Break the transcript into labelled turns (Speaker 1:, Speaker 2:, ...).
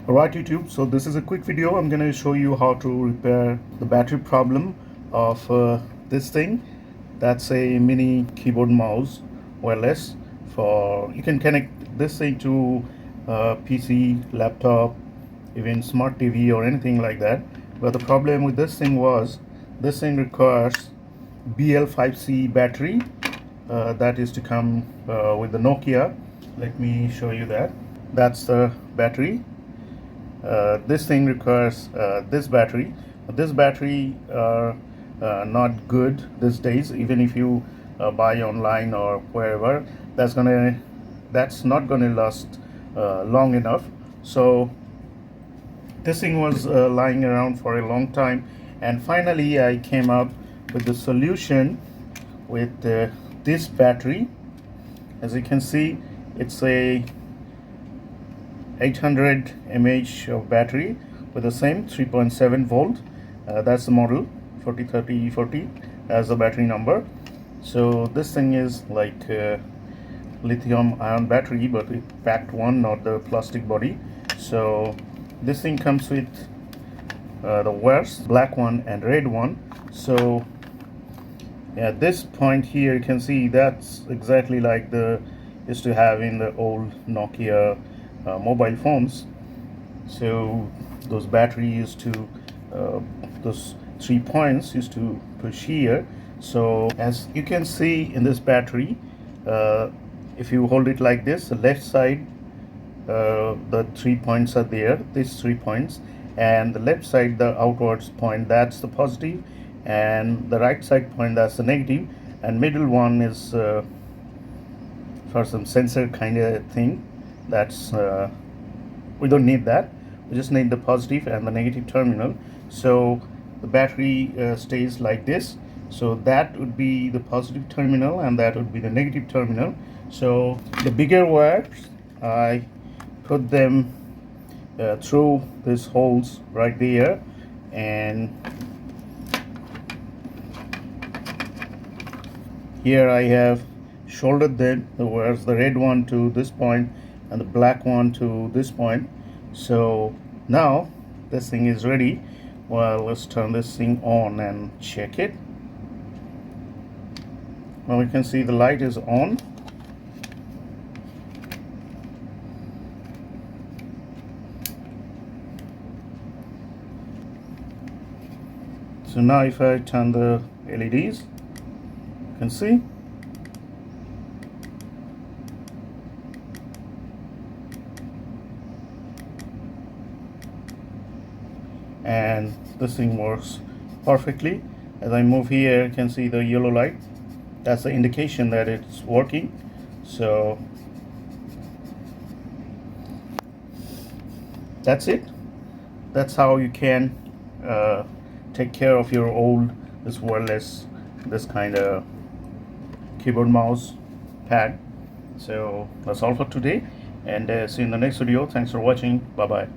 Speaker 1: Alright YouTube, so this is a quick video. I'm going to show you how to repair the battery problem of this thing. That's a mini keyboard mouse wireless. You can connect this thing to PC, laptop, even smart TV or anything like that. But the problem with this thing was this thing requires BL5C battery that is to come with the Nokia. Let me show you that. That's the battery. This thing requires this battery. This battery are not good these days. Even if you buy online or wherever, that's not gonna last long enough. So this thing was lying around for a long time, and finally I came up with the solution with this battery. As you can see, it's a 800 mAh of battery with the same 3.7 volt. That's the model 403040 as the battery number. So this thing is like lithium ion battery, but it packed one, not the plastic body. So this thing comes with the wires, black one and red one. So at this point here, you can see that's exactly like the used to have in the old Nokia mobile phones. So those battery used to those 3 points used to push here. So as you can see in this battery, if you hold it like this, the left side, the 3 points are there, these 3 points, and the left side, the outwards point, that's the positive, and the right side point, that's the negative, and middle one is for some sensor kind of thing. That's we don't need that. We just need the positive and the negative terminal. So the battery stays like this. So that would be the positive terminal and that would be the negative terminal. So the bigger wires, I put them through these holes right there, and here I have shouldered them, the wires, the red one to this point and the black one to this point. So now this thing is ready. Well, let's turn this thing on and check it. Well, we can see the light is on. So now if I turn the LEDs, you can see and this thing works perfectly. As I move here, you can see the yellow light. That's the indication that it's working. So that's it. That's how you can take care of your old this wireless, this kind of keyboard mouse pad. So that's all for today, and see you in the next video. Thanks for watching. Bye bye.